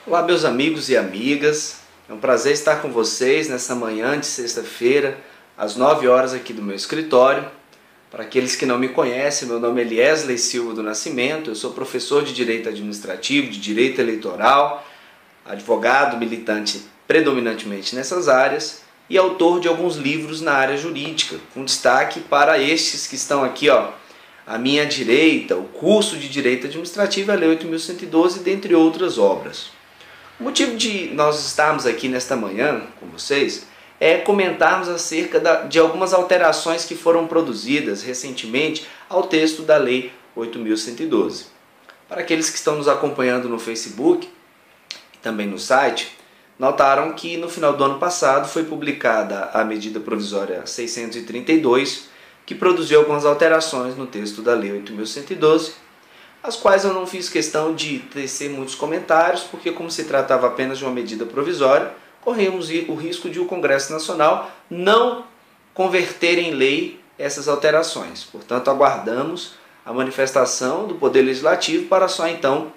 Olá, meus amigos e amigas, é um prazer estar com vocês nessa manhã de sexta-feira, às 9 horas aqui do meu escritório. Para aqueles que não me conhecem, meu nome é Eliesley Silva do Nascimento, eu sou professor de Direito Administrativo, de Direito Eleitoral, advogado militante predominantemente nessas áreas e autor de alguns livros na área jurídica, com destaque para estes que estão aqui, à minha direita, o curso de Direito Administrativo, a Lei 8.112, dentre outras obras. O motivo de nós estarmos aqui nesta manhã com vocês é comentarmos acerca de algumas alterações que foram produzidas recentemente ao texto da Lei 8.112. Para aqueles que estão nos acompanhando no Facebook e também no site, notaram que no final do ano passado foi publicada a medida provisória 632, que produziu algumas alterações no texto da Lei 8.112, as quais eu não fiz questão de tecer muitos comentários, porque como se tratava apenas de uma medida provisória, corremos o risco de o Congresso Nacional não converter em lei essas alterações. Portanto, aguardamos a manifestação do Poder Legislativo para só então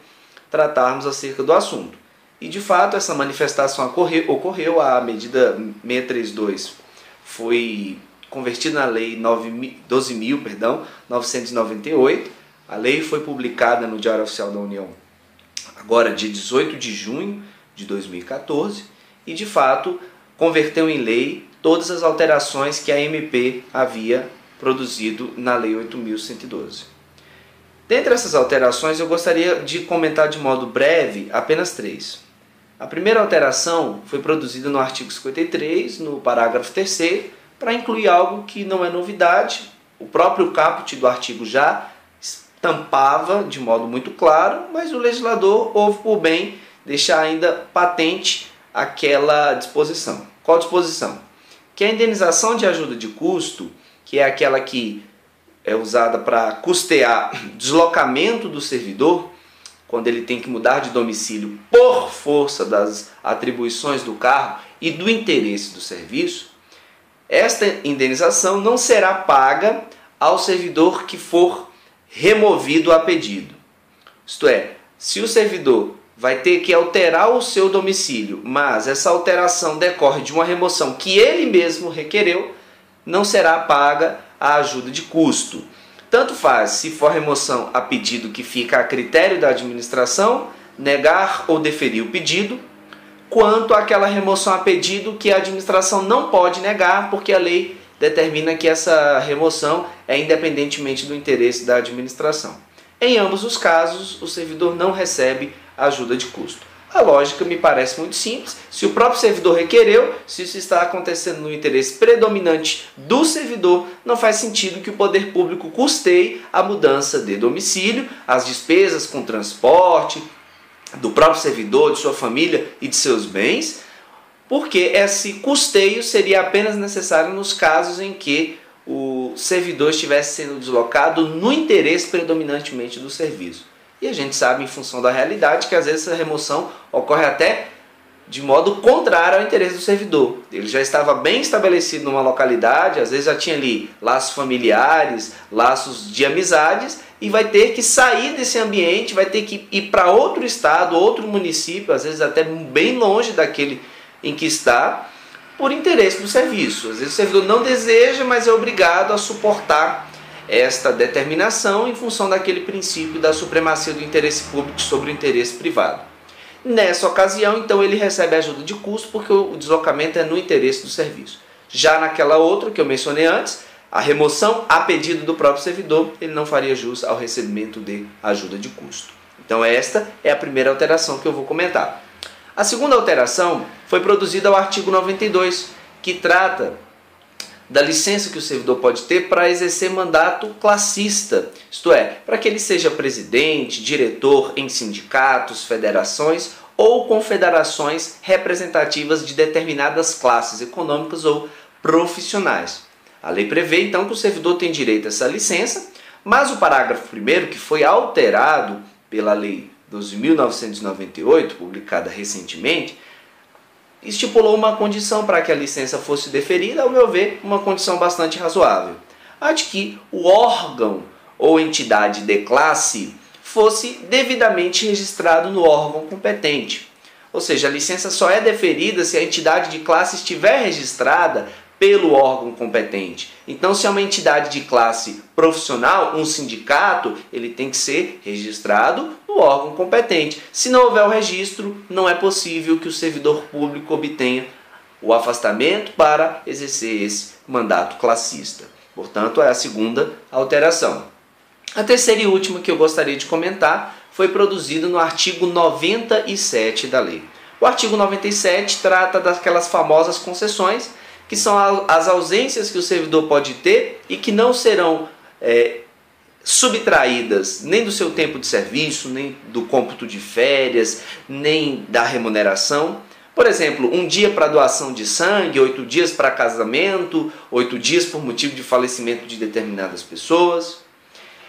tratarmos acerca do assunto. E de fato essa manifestação ocorreu, a medida 632 foi convertida na Lei 12.998. A lei foi publicada no Diário Oficial da União agora dia 18 de junho de 2014 e de fato converteu em lei todas as alterações que a MP havia produzido na Lei 8.112. Dentre essas alterações eu gostaria de comentar de modo breve apenas três. A primeira alteração foi produzida no artigo 53, no parágrafo 3º, para incluir algo que não é novidade. O próprio caput do artigo já estampava de modo muito claro, mas o legislador houve por bem deixar ainda patente aquela disposição. Qual disposição? Que a indenização de ajuda de custo, que é aquela que é usada para custear deslocamento do servidor, quando ele tem que mudar de domicílio por força das atribuições do cargo e do interesse do serviço, esta indenização não será paga ao servidor que for removido a pedido. Isto é, se o servidor vai ter que alterar o seu domicílio, mas essa alteração decorre de uma remoção que ele mesmo requereu, não será paga a ajuda de custo. Tanto faz se for remoção a pedido que fica a critério da administração, negar ou deferir o pedido, quanto aquela remoção a pedido que a administração não pode negar, porque a lei determina que essa remoção é independentemente do interesse da administração. Em ambos os casos, o servidor não recebe ajuda de custo. A lógica me parece muito simples. Se o próprio servidor requereu, se isso está acontecendo no interesse predominante do servidor, não faz sentido que o poder público custeie a mudança de domicílio, as despesas com transporte do próprio servidor, de sua família e de seus bens, porque esse custeio seria apenas necessário nos casos em que o servidor estivesse sendo deslocado no interesse predominantemente do serviço. E a gente sabe, em função da realidade, que às vezes essa remoção ocorre até de modo contrário ao interesse do servidor. Ele já estava bem estabelecido numa localidade, às vezes já tinha ali laços familiares, laços de amizades, e vai ter que sair desse ambiente, vai ter que ir para outro estado, outro município, às vezes até bem longe daquele em que está, por interesse do serviço. Às vezes o servidor não deseja, mas é obrigado a suportar esta determinação em função daquele princípio da supremacia do interesse público sobre o interesse privado. Nessa ocasião, então, ele recebe ajuda de custo porque o deslocamento é no interesse do serviço. Já naquela outra que eu mencionei antes, a remoção a pedido do próprio servidor, ele não faria jus ao recebimento de ajuda de custo. Então esta é a primeira alteração que eu vou comentar. A segunda alteração foi produzida ao artigo 92, que trata da licença que o servidor pode ter para exercer mandato classista, isto é, para que ele seja presidente, diretor em sindicatos, federações ou confederações representativas de determinadas classes econômicas ou profissionais. A lei prevê então que o servidor tem direito a essa licença, mas o parágrafo 1º, que foi alterado pela Lei 12.998, publicada recentemente, estipulou uma condição para que a licença fosse deferida, ao meu ver, uma condição bastante razoável. A de que o órgão ou entidade de classe fosse devidamente registrado no órgão competente. Ou seja, a licença só é deferida se a entidade de classe estiver registrada pelo órgão competente. Então, se é uma entidade de classe profissional, um sindicato, ele tem que ser registrado no órgão competente. Se não houver o registro, não é possível que o servidor público obtenha o afastamento para exercer esse mandato classista. Portanto, é a segunda alteração. A terceira e última que eu gostaria de comentar foi produzida no artigo 97 da lei. O artigo 97 trata daquelas famosas concessões, que são as ausências que o servidor pode ter e que não serão subtraídas nem do seu tempo de serviço, nem do cômputo de férias, nem da remuneração. Por exemplo, 1 dia para doação de sangue, 8 dias para casamento, 8 dias por motivo de falecimento de determinadas pessoas.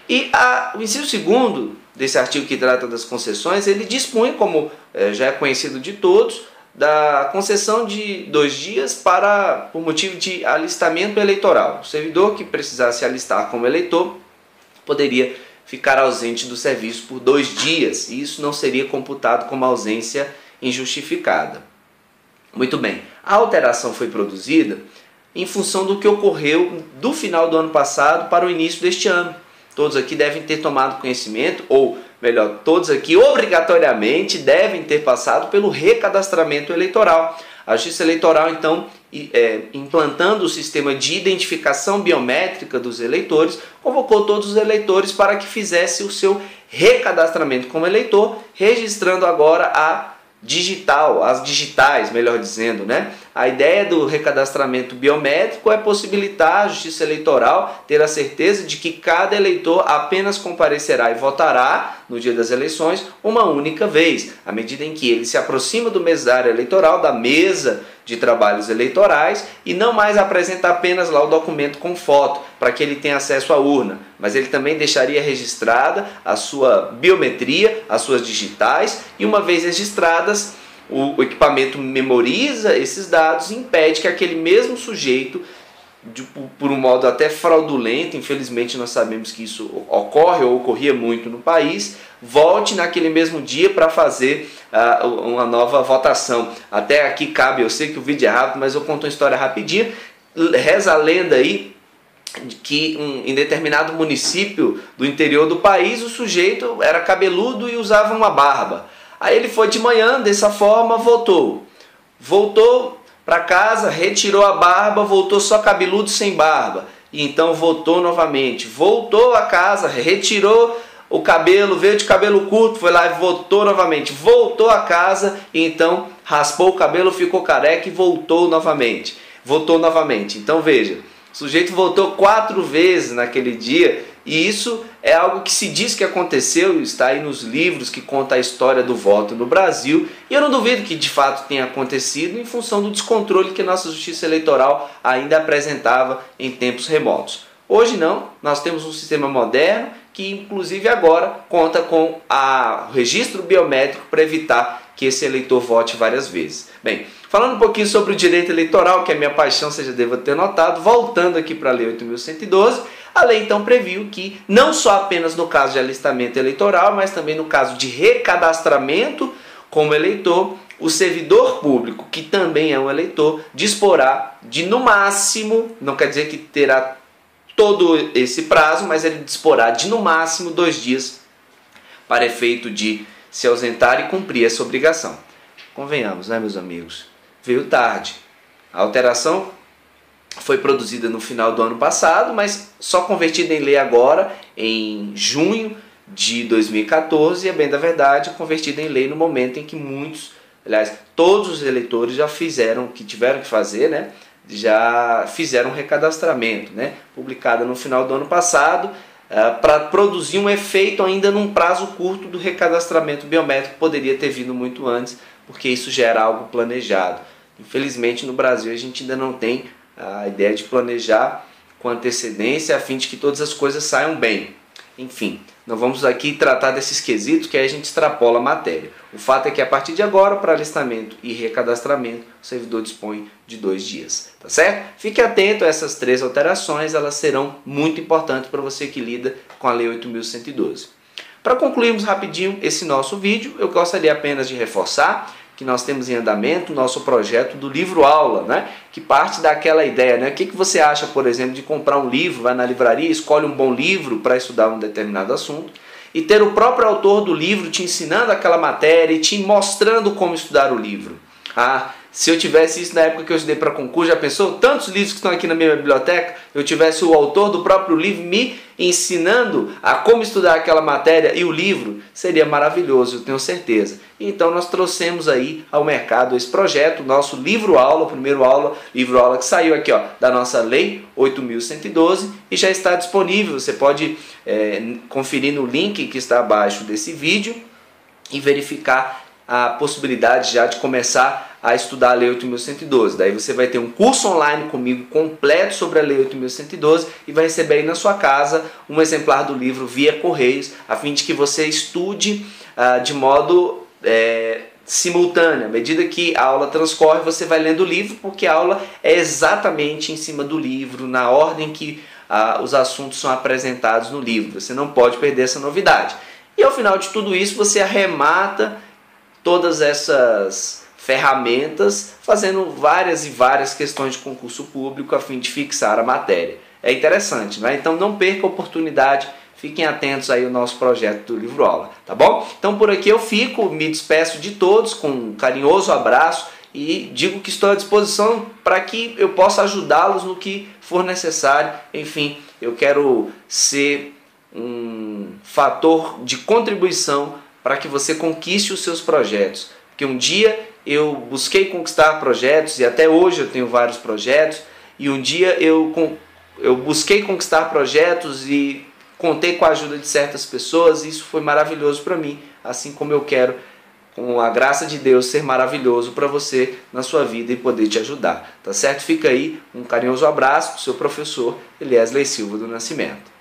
E o inciso 2º desse artigo que trata das concessões, ele dispõe, como já é conhecido de todos, da concessão de 2 dias por motivo de alistamento eleitoral. O servidor que precisasse alistar como eleitor poderia ficar ausente do serviço por 2 dias, e isso não seria computado como ausência injustificada. Muito bem, a alteração foi produzida em função do que ocorreu do final do ano passado para o início deste ano. Todos aqui devem ter tomado conhecimento, ou melhor, todos aqui obrigatoriamente devem ter passado pelo recadastramento eleitoral. A Justiça Eleitoral, então, implantando o sistema de identificação biométrica dos eleitores, convocou todos os eleitores para que fizesse o seu recadastramento como eleitor, registrando agora as digitais, melhor dizendo, né? A ideia do recadastramento biométrico é possibilitar a Justiça Eleitoral ter a certeza de que cada eleitor apenas comparecerá e votará no dia das eleições uma única vez, à medida em que ele se aproxima do mesário eleitoral, da mesa de trabalhos eleitorais, e não mais apresenta apenas lá o documento com foto, para que ele tenha acesso à urna, mas ele também deixaria registrada a sua biometria, as suas digitais, e uma vez registradas, o equipamento memoriza esses dados e impede que aquele mesmo sujeito, por um modo até fraudulento, infelizmente nós sabemos que isso ocorre ou ocorria muito no país, volte naquele mesmo dia para fazer uma nova votação. Até aqui cabe, eu sei que o vídeo é rápido, mas eu conto uma história rapidinha. Reza a lenda aí que em determinado município do interior do país o sujeito era cabeludo e usava uma barba. Aí ele foi de manhã, dessa forma, voltou para casa, retirou a barba, voltou só cabeludo sem barba, e então votou novamente, voltou a casa, retirou o cabelo, veio de cabelo curto, foi lá e votou novamente, voltou a casa, e então raspou o cabelo, ficou careca e votou novamente. Então veja, o sujeito votou 4 vezes naquele dia, e isso é algo que se diz que aconteceu, está aí nos livros que conta a história do voto no Brasil, e eu não duvido que de fato tenha acontecido em função do descontrole que nossa Justiça Eleitoral ainda apresentava em tempos remotos. Hoje não, nós temos um sistema moderno que inclusive agora conta com o registro biométrico para evitar que esse eleitor vote várias vezes. Bem, falando um pouquinho sobre o direito eleitoral, que é minha paixão, você já deve ter notado, voltando aqui para a Lei 8.112, a lei então previu que não só apenas no caso de alistamento eleitoral, mas também no caso de recadastramento como eleitor, o servidor público, que também é um eleitor, disporá de no máximo, não quer dizer que terá todo esse prazo, mas ele disporá de no máximo 2 dias para efeito de se ausentar e cumprir essa obrigação. Convenhamos, né, meus amigos? Veio tarde. A alteração foi produzida no final do ano passado, mas só convertida em lei agora, em junho de 2014, e, a bem da verdade, convertida em lei no momento em que muitos, aliás, todos os eleitores já fizeram, que tiveram que fazer, né, já fizeram um recadastramento, né, publicada no final do ano passado, para produzir um efeito ainda num prazo curto do recadastramento biométrico, poderia ter vindo muito antes, porque isso já era algo planejado. Infelizmente, no Brasil, a gente ainda não tem a ideia de planejar com antecedência a fim de que todas as coisas saiam bem. Enfim, não vamos aqui tratar desses quesitos que aí a gente extrapola a matéria. O fato é que a partir de agora, para alistamento e recadastramento, o servidor dispõe de 2 dias, tá certo? Fique atento a essas 3 alterações, elas serão muito importantes para você que lida com a Lei 8.112. Para concluirmos rapidinho esse nosso vídeo, eu gostaria apenas de reforçar que nós temos em andamento o nosso projeto do livro-aula, né? Que parte daquela ideia, né? O que você acha, por exemplo, de comprar um livro, vai na livraria, escolhe um bom livro para estudar um determinado assunto e ter o próprio autor do livro te ensinando aquela matéria e te mostrando como estudar o livro. Se eu tivesse isso na época que eu estudei para concurso, já pensou? Tantos livros que estão aqui na minha biblioteca, eu tivesse o autor do próprio livro me ensinando a como estudar aquela matéria e o livro, seria maravilhoso, eu tenho certeza. Então nós trouxemos aí ao mercado esse projeto, o nosso livro-aula, o primeiro livro-aula que saiu aqui da nossa Lei 8.112 e já está disponível. Você pode conferir no link que está abaixo desse vídeo e verificar a possibilidade já de começar a estudar a Lei 8.112. Daí você vai ter um curso online comigo completo sobre a Lei 8.112 e vai receber aí na sua casa um exemplar do livro via Correios, a fim de que você estude de modo simultâneo. À medida que a aula transcorre, você vai lendo o livro, porque a aula é exatamente em cima do livro, na ordem que os assuntos são apresentados no livro. Você não pode perder essa novidade. E ao final de tudo isso, você arremata todas essas ferramentas fazendo várias e várias questões de concurso público a fim de fixar a matéria. É interessante, não é? Então não perca a oportunidade, fiquem atentos aí ao nosso projeto do Livro Aula, tá bom? Então por aqui eu fico, me despeço de todos com um carinhoso abraço e digo que estou à disposição para que eu possa ajudá-los no que for necessário. Enfim, eu quero ser um fator de contribuição para que você conquiste os seus projetos. Porque um dia eu busquei conquistar projetos, e até hoje eu tenho vários projetos, e um dia eu busquei conquistar projetos e contei com a ajuda de certas pessoas, e isso foi maravilhoso para mim, assim como eu quero, com a graça de Deus, ser maravilhoso para você na sua vida e poder te ajudar. Tá certo? Fica aí um carinhoso abraço do seu professor Eliesley Silva do Nascimento.